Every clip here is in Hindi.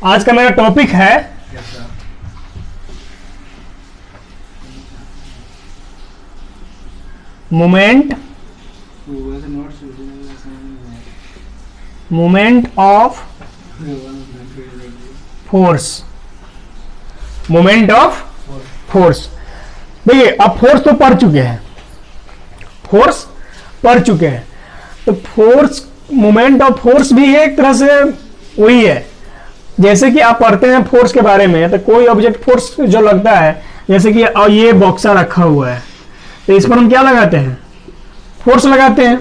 आज का मेरा टॉपिक है moment of force. Moment of force. देखिए अब फोर्स तो पढ़ चुके हैं, फोर्स पढ़ चुके हैं, तो फोर्स मोमेंट ऑफ फोर्स भी एक तरह से वही है। जैसे कि आप पढ़ते हैं फोर्स के बारे में, तो कोई ऑब्जेक्ट फोर्स जो लगता है, जैसे कि ये बॉक्सा रखा हुआ है, तो इस पर हम क्या लगाते हैं? फोर्स लगाते हैं।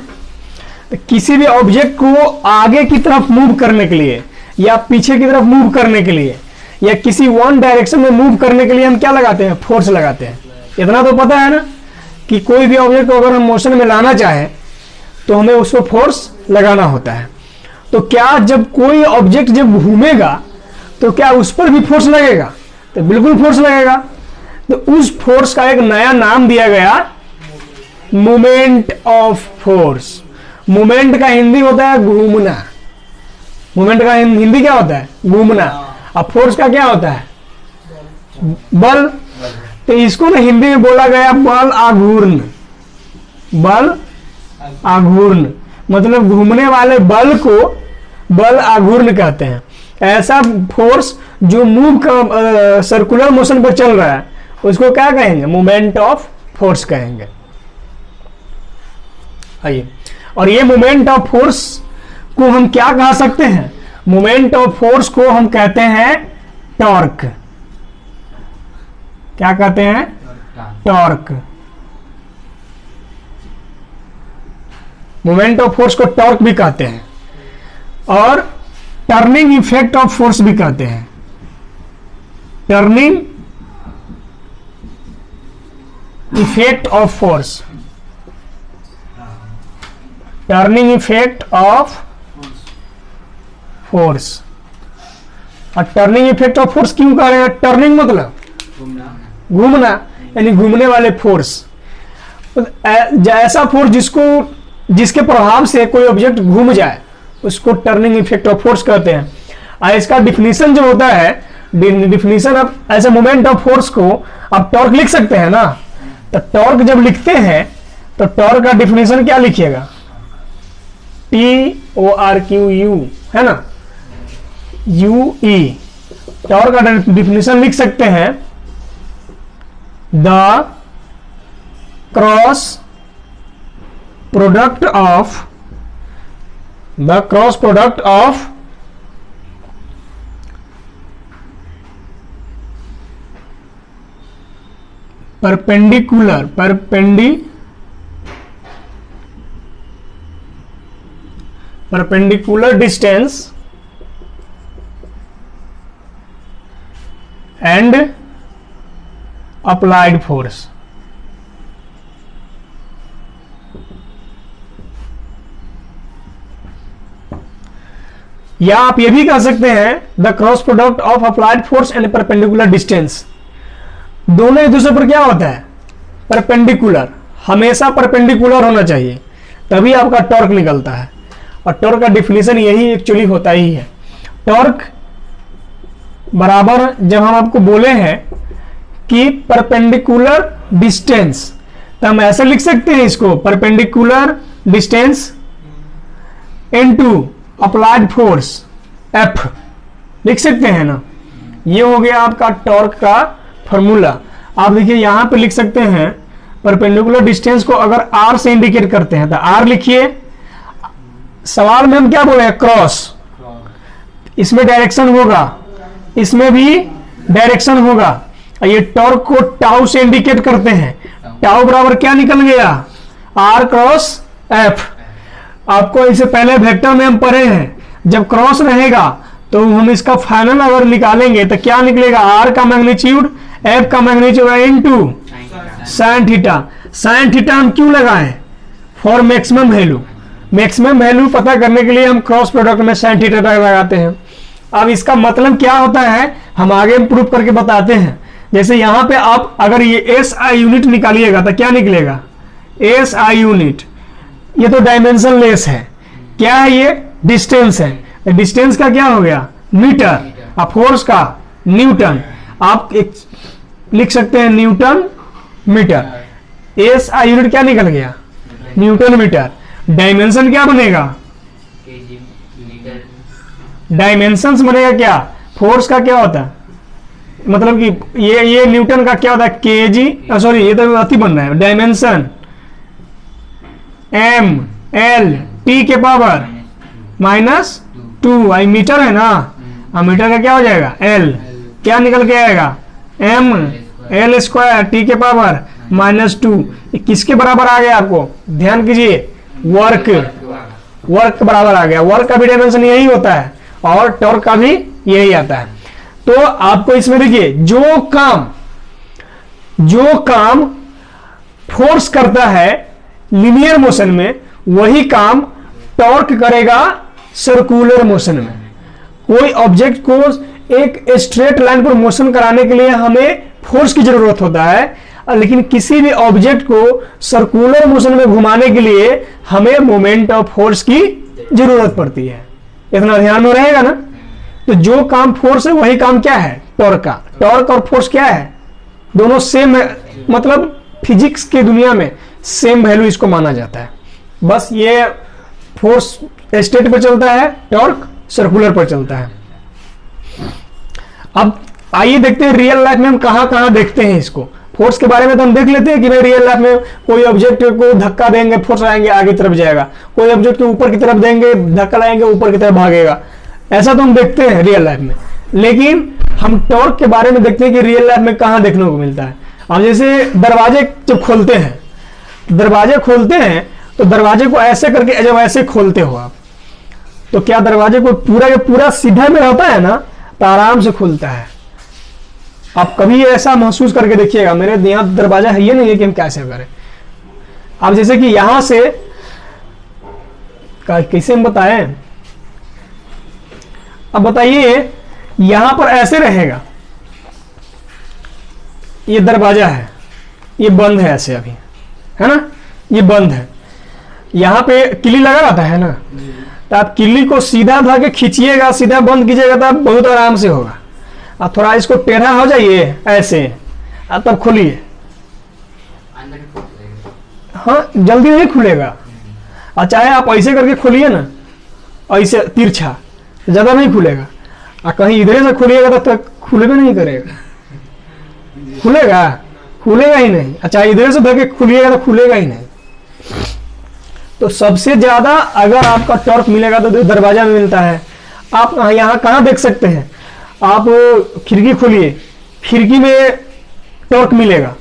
तो किसी भी ऑब्जेक्ट को आगे की तरफ मूव करने के लिए या पीछे की तरफ मूव करने के लिए या किसी वन डायरेक्शन में मूव करने के लिए हम क्या लगाते हैं? फोर्स लगाते हैं। इतना तो पता है ना कि कोई भी ऑब्जेक्ट को अगर हम मोशन में लाना चाहें तो हमें उसको फोर्स लगाना होता है। तो क्या जब कोई ऑब्जेक्ट जब घूमेगा तो क्या उस पर भी फोर्स लगेगा? तो बिल्कुल फोर्स लगेगा। तो उस फोर्स का एक नया नाम दिया गया, मोमेंट ऑफ फोर्स। मोमेंट का हिंदी होता है घूमना। मोमेंट का हिंदी क्या होता है? घूमना। अब फोर्स का क्या होता है? बल। तो इसको ना हिंदी में बोला गया बल आघूर्ण। बल आघूर्ण मतलब घूमने वाले बल को बल आघूर्ण कहते हैं। ऐसा फोर्स जो मूव का सर्कुलर मोशन पर चल रहा है उसको क्या कहेंगे? मोमेंट ऑफ फोर्स कहेंगे। आइए, और ये मोमेंट ऑफ फोर्स को हम क्या कह सकते हैं? मोमेंट ऑफ फोर्स को हम कहते हैं टॉर्क। क्या कहते हैं? टॉर्क। मोमेंट ऑफ फोर्स को टॉर्क भी कहते हैं और टर्निंग इफेक्ट ऑफ फोर्स भी कहते हैं। Turning effect of force. Turning effect of force. और टर्निंग इफेक्ट ऑफ फोर्स क्यों कह रहे हैं? टर्निंग मतलब घूमना, यानी घूमने वाले फोर्स। ऐसा फोर्स जिसके प्रभाव से कोई ऑब्जेक्ट घूम जाए उसको टर्निंग इफेक्ट ऑफ फोर्स कहते हैं। और इसका डिफिनीशन जो होता है, डिफिनीशन ऑफ ऐसे मोमेंट ऑफ फोर्स को आप टॉर्क लिख सकते हैं ना। तो टॉर्क जब लिखते हैं तो टॉर्क का डिफिनीशन क्या लिखिएगा? TORQ है ना, UE। टॉर्क का डिफिनीशन लिख सकते हैं the cross product of perpendicular distance and applied force। या आप ये भी कह सकते हैं the cross product of applied force and perpendicular distance. दोनों एक दूसरे पर क्या होता है? परपेंडिकुलर। हमेशा परपेंडिकुलर होना चाहिए, तभी आपका टॉर्क निकलता है। और टॉर्क का डिफिनीशन यही एक्चुअली होता ही है। टॉर्क बराबर, जब हम आपको बोले हैं कि परपेंडिकुलर डिस्टेंस, तो हम ऐसे लिख सकते हैं इसको, perpendicular distance into applied force F लिख सकते हैं ना। ये हो गया आपका टॉर्क का फॉर्मूला। आप देखिए यहां पे लिख सकते हैं परपेंडिकुलर डिस्टेंस को अगर R से इंडिकेट करते हैं तो R लिखिए। सवाल में हम क्या बोले हैं? क्रॉस। इसमें डायरेक्शन होगा, इसमें भी डायरेक्शन होगा। ये टॉर्क को टाउ से इंडिकेट करते हैं। टाउ बराबर क्या निकल गया? R cross F। आपको इससे पहले वेक्टर में हम पढ़े हैं, जब क्रॉस रहेगा तो हम इसका फाइनल अगर निकालेंगे तो क्या निकलेगा? R का मैग्नीट्यूड F का magnitude into sine theta. Sine theta हम क्यों लगाएं? For maximum value. Maximum value पता करने के लिए हम क्रॉस प्रोडक्ट में साइन थीटा लगाते हैं। अब इसका मतलब क्या होता है हम आगे प्रूव करके बताते हैं। जैसे यहां पे आप अगर ये SI यूनिट निकालिएगा तो क्या निकलेगा? SI unit. ये तो डायमेंशन लेस है। क्या है ये? डिस्टेंस है। डिस्टेंस का क्या हो गया? मीटर। अब फोर्स का न्यूटन, आप एक लिख सकते हैं newton metre. S I unit क्या निकल गया? Newton metre. डायमेंशन क्या बनेगा? डायमेंशन बनेगा क्या? फोर्स का क्या होता है, मतलब कि ये न्यूटन का क्या होता है? केजी, सॉरी ये तो अति बन रहा है। डायमेंशन एम एल टी के पावर -2, आई मीटर है ना, अब मीटर का क्या हो जाएगा? एल, क्या निकल के आएगा? एम एल स्क्वायर टी के पावर -2। किसके बराबर आ गया? आपको ध्यान कीजिए, वर्क, वर्क बराबर आ गया। वर्क का भी डायमेंशन यही होता है और टॉर्क का भी यही आता है। तो आपको इसमें देखिए, जो काम फोर्स करता है लीनियर मोशन में, वही काम टॉर्क करेगा सर्कुलर मोशन में। कोई ऑब्जेक्ट को एक स्ट्रेट लाइन पर मोशन कराने के लिए हमें फोर्स की जरूरत होता है, लेकिन किसी भी ऑब्जेक्ट को सर्कुलर मोशन में घुमाने के लिए हमें मोमेंट ऑफ फोर्स की जरूरत पड़ती है। इतना ध्यान में रहेगा ना। तो जो काम फोर्स है वही काम क्या है? टॉर्क का। टॉर्क और फोर्स क्या है? दोनों सेम है, मतलब फिजिक्स की दुनिया में सेम वैल्यू इसको माना जाता है। बस ये फोर्स स्ट्रेट पर चलता है, टॉर्क सर्कुलर पर चलता है। अब आइए देखते हैं रियल लाइफ में हम कहां कहां देखते हैं इसको। फोर्स के बारे में तो हम देख लेते हैं कि भाई रियल लाइफ में कोई ऑब्जेक्ट को धक्का देंगे, फोर्स आएंगे, आगे की तरफ जाएगा। कोई ऑब्जेक्ट को ऊपर की तरफ देंगे, धक्का लाएंगे, ऊपर की तरफ भागेगा। ऐसा तो हम देखते हैं रियल लाइफ में। लेकिन हम टॉर्क के बारे में देखते हैं कि रियल लाइफ में कहां देखने को मिलता है। अब जैसे दरवाजे जब खोलते हैं, तो दरवाजे को ऐसे करके जब ऐसे खोलते हो आप, तो क्या दरवाजे को पूरा के पूरा सीधा में रहता है ना, तो आराम से खुलता है। आप कभी ऐसा महसूस करके देखिएगा, मेरे यहाँ दरवाजा है, ये नहीं है कि हम कैसे करें। अब जैसे कि यहां से कैसे हम बताएं, अब बताइए, यहां पर ऐसे रहेगा, ये दरवाजा है, ये बंद है ऐसे अभी, है ना, ये बंद है। यहां पे किल्ली लगा रहता है ना, तो आप किल्ली को सीधा धा के खींचिएगा, सीधा बंद कीजिएगा, तो आप बहुत आराम से होगा। आप थोड़ा इसको टेढ़ा हो जाइए ऐसे, तब खोलिए, हाँ जल्दी नहीं खुलेगा। और चाहे आप ऐसे करके खोलिए ना, ऐसे तिरछा, ज्यादा नहीं खुलेगा। और कहीं इधर से खोलिएगा तो खुलेगा नहीं करेगा, खुलेगा ही नहीं। अच्छा इधर से धके खुलिएगा तो खुलेगा ही नहीं। तो सबसे ज्यादा अगर आपका टॉर्क मिलेगा तो दरवाजा में मिलता है। आप यहाँ कहाँ देख सकते हैं, आप खिड़की खोलिए, खिड़की में टॉर्क मिलेगा,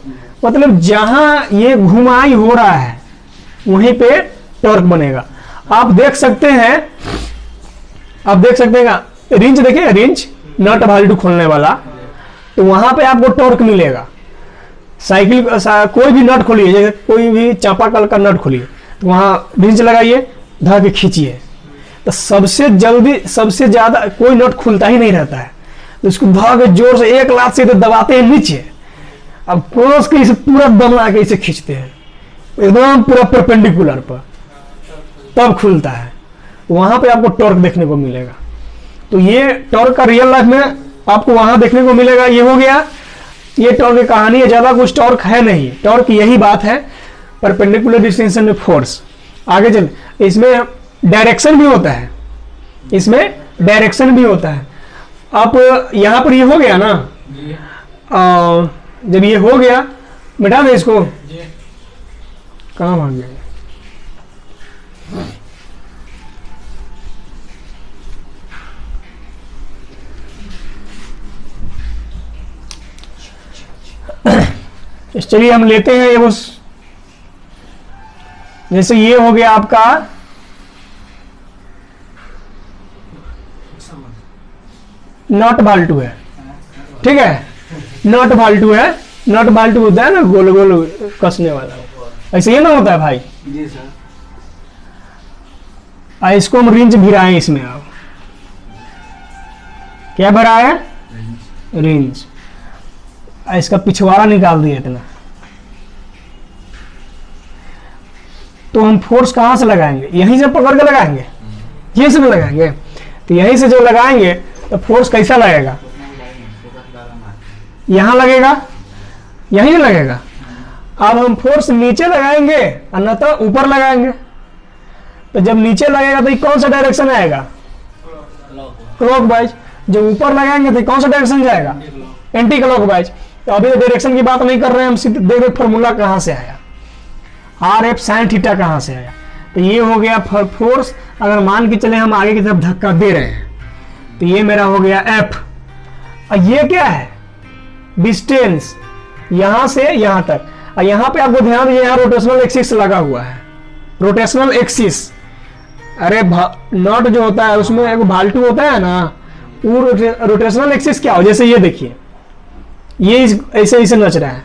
मतलब जहां ये घुमाई हो रहा है वहीं पे टॉर्क बनेगा। आप देख सकते हैं, रिंच देखिए, रिंच नट भाल्टू खोलने वाला, तो वहां पे आपको टॉर्क मिलेगा। साइकिल कोई भी नट खोलिए, जैसे कोई भी चापाकल का नट खोलिए, तो वहां रिंच लगाइए, धा के खींचिए, तो सबसे ज्यादा कोई नट खुलता ही नहीं रहता है। तो इसको धा के जोर से एक लात से तो दबाते हैं नीचे, अब क्रॉस के इसे पूरा दम ला के इसे खींचते हैं एकदम पूरा परपेंडिकुलर पर, तब खुलता है। वहां पे आपको टॉर्क देखने को मिलेगा। तो ये टॉर्क का रियल लाइफ में आपको वहां देखने को मिलेगा। ये हो गया, ये टॉर्क की कहानी है, ज्यादा कुछ टॉर्क है नहीं। टॉर्क यही बात है, परपेंडिकुलर डिस्टेंस में फोर्स। आगे चल, इसमें डायरेक्शन भी होता है, आप यहां पर ये हो गया ना, जब ये हो गया, मिटा दे इसको, कहां भाग गया, चलिए हम लेते हैं ये, उस जैसे ये हो गया आपका नट भाल्टू है, ठीक है, नट भाल्टू होता है ना, गोल गोल कसने वाला, ऐसे ये ना होता है भाई जी सर। इसको हम रिंच भिराएं, इसमें आप क्या भरा है, रिंच। इसका पिछवाड़ा निकाल दिए इतना, तो हम फोर्स कहां से लगाएंगे, यहीं से पकड़ के लगाएंगे, यहीं से लगाएंगे। तो यहीं से जो लगाएंगे तो फोर्स कैसा लगेगा, यहां लगेगा, यहीं लगेगा। अब हम फोर्स नीचे लगाएंगे अन्यथा ऊपर लगाएंगे, तो जब नीचे लगेगा तो ये कौन सा डायरेक्शन आएगा, क्लॉकवाइज। जब ऊपर लगाएंगे तो कौन सा डायरेक्शन जाएगा, एंटी क्लॉकवाइज। तो अभी डायरेक्शन की बात नहीं कर रहे हैं हम, सीधे देखो फॉर्मूला कहां से आया, आर एफ साइन थीटा कहां से आया। तो ये हो गया फोर्स। अगर मान के चले हम आगे की तरफ धक्का दे रहे हैं तो ये मेरा हो गया एफ। और ये क्या है, डिस्टेंस यहां से यहां तक। और यहां पे आपको ध्यान दीजिए, यहाँ रोटेशनल एक्सिस लगा हुआ है, रोटेशनल एक्सिस। अरे नॉट जो होता है उसमें एक भाल्टू होता है ना, वो रोटेशनल एक्सिस क्या हो, जैसे ये देखिए ये ऐसे ऐसे नच रहा है,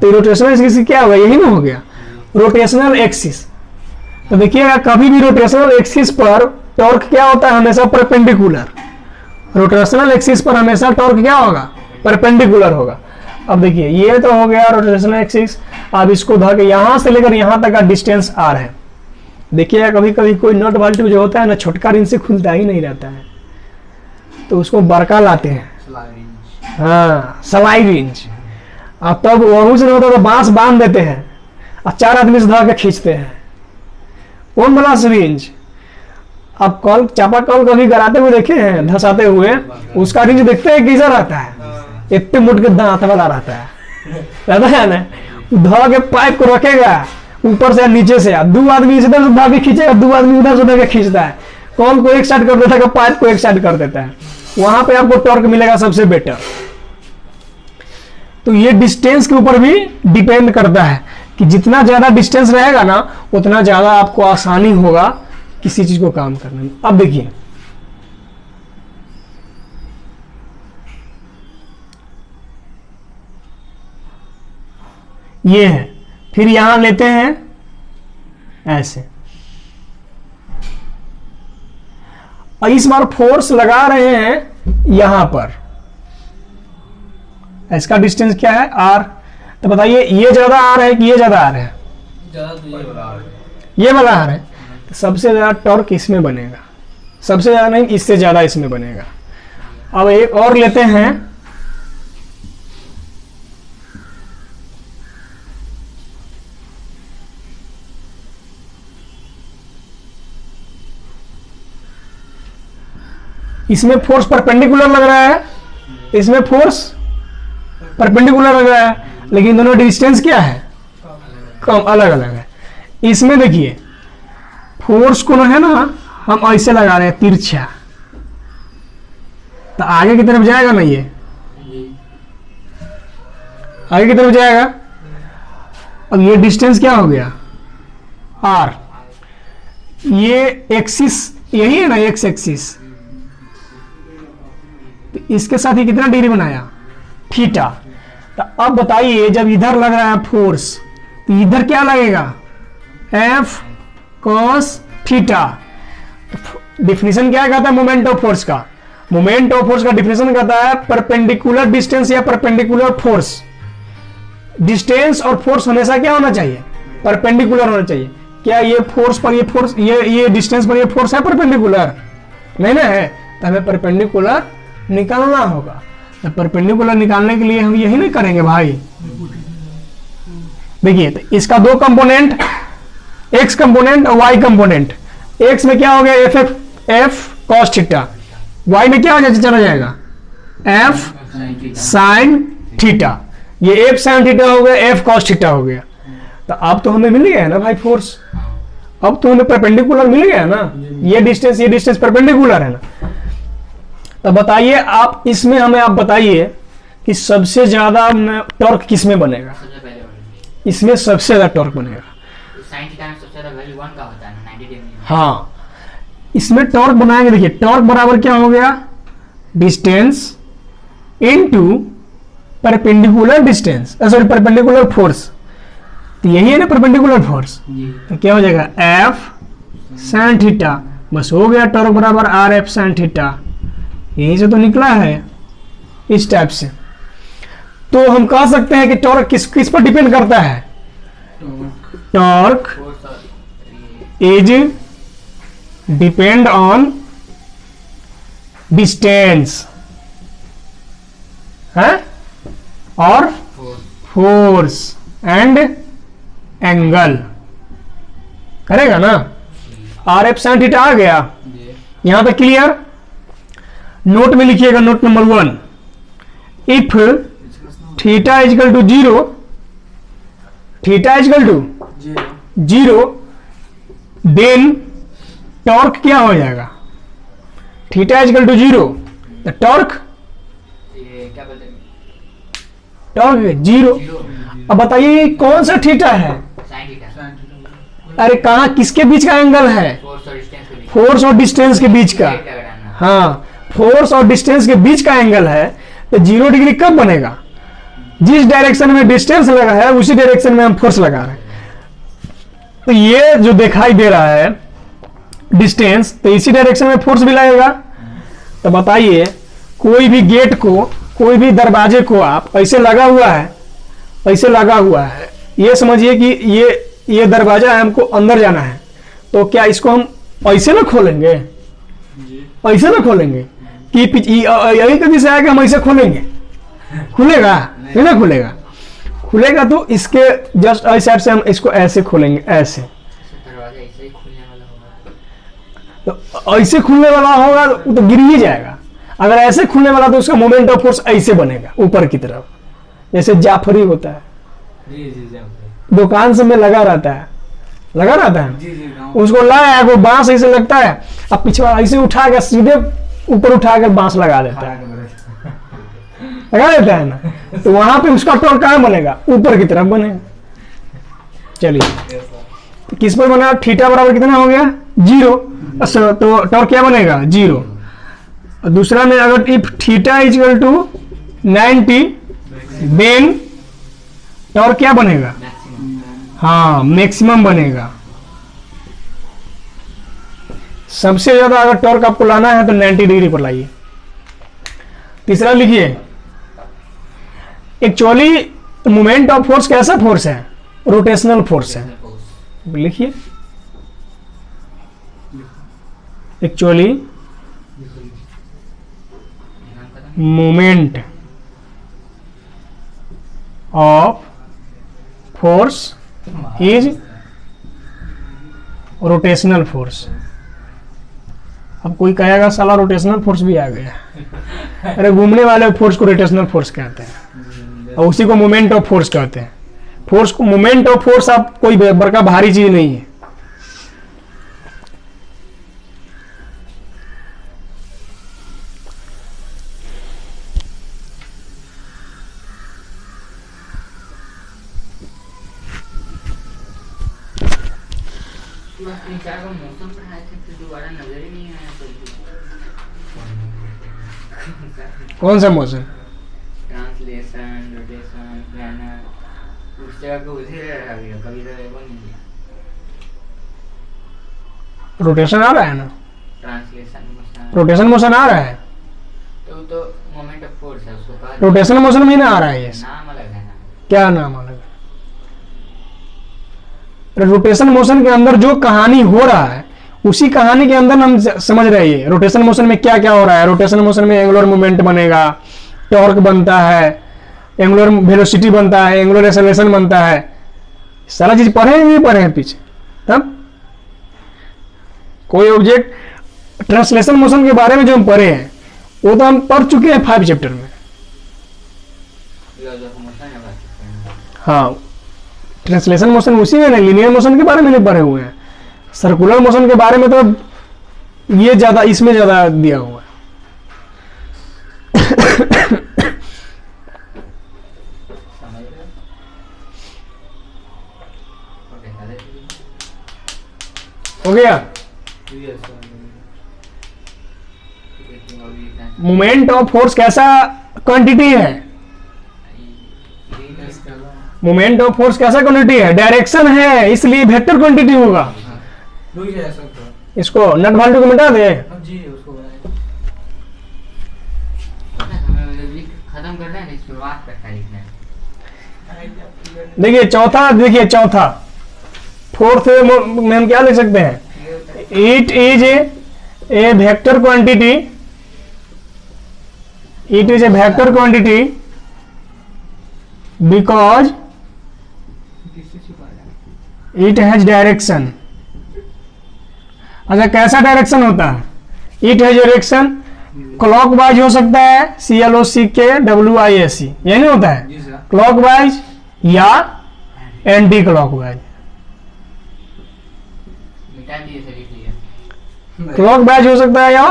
तो रोटेशनल एक्सिस क्या होगा, यही ना हो गया रोटेशनल एक्सिस। तो देखिएगा कभी भी रोटेशनल एक्सिस पर टॉर्क क्या होता है, हमेशा परपेंडिकुलर। रोटेशनल एक्सिस पर हमेशा टॉर्क क्या होगा, परपेंडिकुलर होगा। अब देखिए ये तो हो गया रोटेशनल एक्सिस। अब इसको धर के यहां से लेकर यहां तक का डिस्टेंस आर है। देखिएगा कभी कभी कोई नट वाल्टू जो होता है ना, छोटका रिंच से खुलता ही नहीं रहता है, तो उसको बड़का लाते हैं, हाँ सलाई रिंच। अब तब वहीं से होता तो बांस बांध देते हैं और 4 आदमी से धर के खींचते हैं, कौन बड़ा रिंच। अब कॉल चापा कॉल कभी कराते हुए देखे हैं, धसाते हुए, उसका रिंच देखते हैं कैसा रहता है, इतने मुट के दांत वाला रहता है ना। धो के पाइप को रखेगा ऊपर से नीचे से, 2 आदमी इधर से भाग के खींचेगा, 2 आदमी उधर से उधर के खींचता है, कॉल को एक साइड कर देता है, पाइप को एक साइड कर देता है। वहां पे आपको टॉर्क मिलेगा सबसे बेटर। तो ये डिस्टेंस के ऊपर भी डिपेंड करता है कि जितना ज्यादा डिस्टेंस रहेगा ना, उतना ज्यादा आपको आसानी होगा किसी चीज को काम करने में। अब देखिए ये है, फिर यहां लेते हैं ऐसे, और इस बार फोर्स लगा रहे हैं यहां पर। इसका डिस्टेंस क्या है, आर। तो बताइए ये ज्यादा आर है कि ये ज्यादा आर है, ये वाला आर है। तो सबसे ज्यादा टॉर्क इसमें बनेगा, सबसे ज्यादा नहीं, इससे ज्यादा इसमें बनेगा। अब एक और लेते हैं, इसमें फोर्स परपेंडिकुलर लग रहा है, इसमें फोर्स परपेंडिकुलर लग रहा है, लेकिन दोनों डिस्टेंस क्या है, कम, अलग अलग है। इसमें देखिए फोर्स को है ना, हम ऐसे लगा रहे हैं तिरछा, तो आगे की तरफ जाएगा ना, ये आगे की तरफ जाएगा। अब ये डिस्टेंस क्या हो गया, आर। ये एक्सिस यही है ना, एक्स एक्सिस, इसके साथ ही कितना डिग्री बनाया, थीटा। तो अब बताइए जब इधर लग रहा है फोर्स, तो इधर क्या लगेगा, एफ कॉस थीटा। डिफिनेशन क्या कहता है मोमेंट ऑफ फोर्स का, मोमेंट ऑफ फोर्स का डिफिनेशन कहता है परपेंडिकुलर डिस्टेंस या परपेंडिकुलर फोर्स। डिस्टेंस और फोर्स हमेशा क्या होना चाहिए, परपेंडिकुलर होना चाहिए। क्या ये फोर्स पर ये फोर्स, ये डिस्टेंस पर ये फोर्स है परपेंडिकुलर, नहीं ना है, तो हमें परपेंडिकुलर निकालना होगा। तो परपेंडिकुलर निकालने के लिए हम यही नहीं करेंगे भाई। देखिए तो इसका 2 कंपोनेंट, एक्स कंपोनेंट और वाई कंपोनेंट। एक्स में क्या हो गया, एफ कॉस थीटा, वाई में क्या हो जाए, चला जाएगा एफ साइन थीटा। ये एफ साइन थीटा हो गया, एफ कॉस थीटा हो गया। तो अब तो हमें मिल गया है ना भाई फोर्स, अब तो हमें परपेंडिकुलर मिल गया ना, ये डिस्टेंस परपेंडिकुलर है ना। तो बताइए आप इसमें हमें आप बताइए कि सबसे ज्यादा टॉर्क किस में बनेगा, इसमें सबसे ज्यादा टॉर्क बनेगा, हाँ इसमें टॉर्क बनाएंगे। देखिए टॉर्क बराबर क्या हो गया, distance into perpendicular distance, sorry perpendicular force. तो यही है ना परपेंडिकुलर फोर्स, तो क्या हो जाएगा एफ साइन थीटा, बस हो गया टॉर्क बराबर आर एफ साइन थीटा। यहीं से तो निकला है इस टाइप से। तो हम कह सकते हैं कि टॉर्क किस पर डिपेंड करता है, torque is depend on distance है और फोर्स एंड एंगल करेगा ना। आर एफ साइन थीटा आ गया यहां पे क्लियर। नोट में लिखिएगा note number 1, if theta is equal to 0, theta is equal to 0 then torque क्या हो जाएगा, theta is equal to 0 the torque torque 0। अब बताइए कौन सा थीटा है, अरे कहा किसके बीच का एंगल है, फोर्स और डिस्टेंस के बीच का। हाँ फोर्स और डिस्टेंस के बीच का एंगल है तो 0 डिग्री कब बनेगा, जिस डायरेक्शन में डिस्टेंस लगा है उसी डायरेक्शन में हम फोर्स लगा रहे हैं। तो ये जो दिखाई दे रहा है डिस्टेंस, तो इसी डायरेक्शन में फोर्स भी लगेगा। तो बताइए कोई भी गेट को, कोई भी दरवाजे को आप ऐसे लगा हुआ है, ऐसे लगा हुआ है, ये समझिए कि ये दरवाजा है, हमको अंदर जाना है, तो क्या इसको हम ऐसे ना खोलेंगे, ऐसे ना खोलेंगे कि यही कभी से आएगा हम ऐसे खोलेंगे, खुलेगा नहीं ना खुलेगा, खुलेगा तो इसके जस्ट इस साइड से हम इसको ऐसे खोलेंगे, ऐसे तो ऐसे खुलने वाला होगा तो गिर ही जाएगा। अगर ऐसे खुलने वाला तो उसका मोमेंट ऑफ फोर्स ऐसे बनेगा ऊपर की तरफ, जैसे जाफरी होता है, दुकान से में लगा रहता है, लगा रहता है, उसको लाया वो बांस ऐसे लगता है, अब पिछवा ऐसे उठा कर सीधे ऊपर उठा कर बांस लगा देता है, लगा देता है ना, तो वहां पे उसका टॉर्क कहाँ बनेगा, ऊपर की तरफ बनेगा। चलिए किस पर बना, थीटा बराबर कितना हो गया 0, तो टॉर्क क्या बनेगा 0। दूसरा में अगर if theta is equal to 90 then torque क्या बनेगा, हाँ मैक्सिमम बनेगा। सबसे ज्यादा अगर टॉर्क आपको लाना है तो 90 डिग्री पर लाइए। तीसरा लिखिए, एक्चुअली मोमेंट ऑफ फोर्स कैसा फोर्स है, रोटेशनल फोर्स है। लिखिए actually moment of force is rotational force. अब कोई कहेगा साला रोटेशनल फोर्स भी आ गया, अरे घूमने वाले फोर्स को रोटेशनल फोर्स कहते हैं और उसी को मोमेंट ऑफ फोर्स कहते हैं। फोर्स को मोमेंट ऑफ फोर्स आप कोई बड़का भारी चीज नहीं है। मौसम पढ़ाए थे फिर दोबारा नजर ही नहीं आया कौन सा मौसम, ट्रांसलेशन, रोटेशन, प्लानर, उस जगह को उधर रह गया, कभी तो वो नहीं दिया। रोटेशन आ रहा है ना, ट्रांसलेशन मोशन, रोटेशन मोशन आ रहा है, तो मोमेंट ऑफ फोर्स है, उसको कहा रोटेशन मोशन में ना आ रहा है। ये नाम अलग है ना, क्या नाम अलग है, रोटेशन मोशन के अंदर जो कहानी हो रहा है उसी कहानी के अंदर हम समझ रहे हैं रोटेशन मोशन में क्या क्या हो रहा है। रोटेशन मोशन में एंगुलर मोमेंट बनेगा, टॉर्क बनता है, एंगुलर वेलोसिटी बनता है, एंगुलर एक्सेलरेशन बनता है। सारा चीज पढ़े नहीं पढ़े हैं पीछे। तब कोई ऑब्जेक्ट ट्रांसलेशन मोशन के बारे में जो हम पढ़े हैं वो तो हम पढ़ चुके हैं 5 चैप्टर में। हाँ ट्रांसलेशन मोशन उसी में नहीं, लीनियर मोशन के बारे में नहीं पढ़े हुए हैं। सर्कुलर मोशन के बारे में तो ये ज्यादा, इसमें ज्यादा दिया हुआ है। हो गया। मोमेंट ऑफ फोर्स कैसा क्वांटिटी है, मोमेंट ऑफ फोर्स कैसा क्वांटिटी है, डायरेक्शन है, इसलिए वेक्टर क्वांटिटी होगा। इसको नट भाल्टू को मिटा दे, खत्म करना है, इसके बाद लिखना है। देखिए चौथा, देखिए चौथा फोर्थ में हम क्या लिख सकते हैं, it is a vector quantity It is a vector quantity because it has direction. अच्छा कैसा डायरेक्शन होता है? इट हैज डायरेक्शन क्लॉकवाइज हो सकता है, CLOCKWISE, यही नहीं होता है? क्लॉकवाइज या एंटी क्लॉकवाइज। मिटा दिए सर इसलिए। क्लॉकवाइज हो सकता है या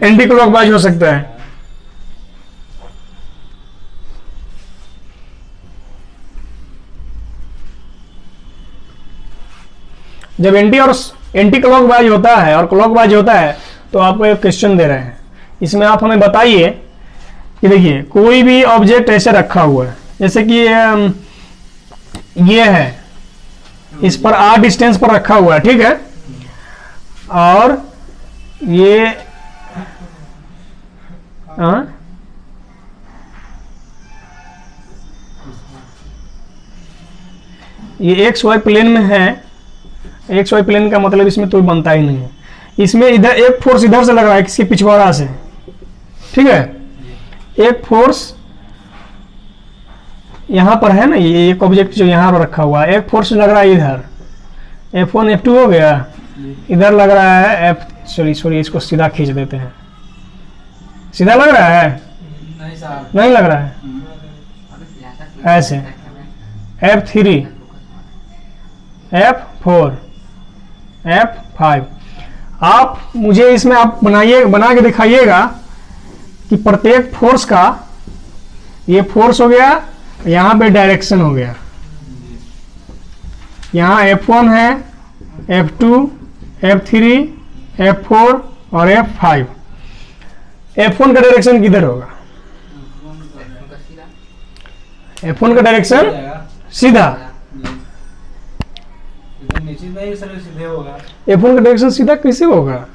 एंटी क्लॉकवाइज हो सकता है। जब एंटी क्लॉकवाइज होता है और क्लॉकवाइज होता है तो आपको एक क्वेश्चन दे रहे हैं, इसमें आप हमें बताइए कि देखिए कोई भी ऑब्जेक्ट ऐसे रखा हुआ है, जैसे कि ये है, इस पर r डिस्टेंस पर रखा हुआ है, ठीक है, और ये XY प्लेन में है। XY प्लेन का मतलब इसमें तो बनता ही नहीं है। इसमें इधर एक फोर्स इधर से लग रहा है, किसके पिछवाड़ा से, ठीक है, एक फोर्स यहां पर है ना, ये एक ऑब्जेक्ट जो यहां पर रखा हुआ है, एक फोर्स लग रहा है इधर, F1 F2 हो गया, इधर लग रहा है सॉरी इसको सीधा खींच देते हैं। सीधा लग रहा है? नहीं लग रहा है, ऐसे F3 F4 F5। आप मुझे इसमें आप बना के दिखाइएगा कि प्रत्येक फोर्स का, ये फोर्स हो गया, यहाँ पे डायरेक्शन हो गया, यहाँ F1 है, F2 F3 F4 और F5। F1 का डायरेक्शन किधर होगा? F1 का डायरेक्शन सीधा, F1 का डायरेक्शन सीधा कैसे होगा?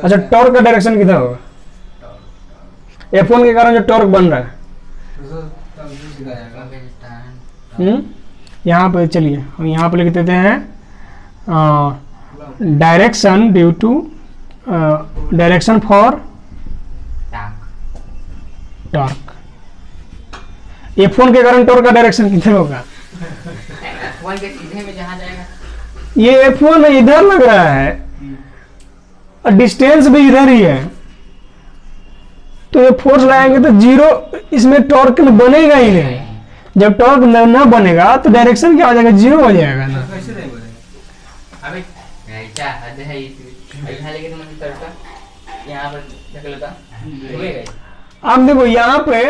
अच्छा टॉर्क का डायरेक्शन किधर होगा? F1 के कारण जो टॉर्क बन रहा है, यहाँ पे चलिए हम यहाँ पे लिख देते हैं direction due to direction for torque. F1 के कारण टॉर्क का डायरेक्शन किधर होगा? F1 के सीधे में जहाँ जाएगा, ये F1 इधर लग रहा है और डिस्टेंस भी इधर ही है, तो ये फोर्स लगाएंगे तो जीरो, इसमें टॉर्क बनेगा ही नहीं। जब टॉर्क न बनेगा तो डायरेक्शन क्या हो जाएगा? जीरो हो जाएगा ना। अबे ऐसा हद है इधर लेके तुम तरफ यहाँ पर धकेलता, आप देखो यहाँ पे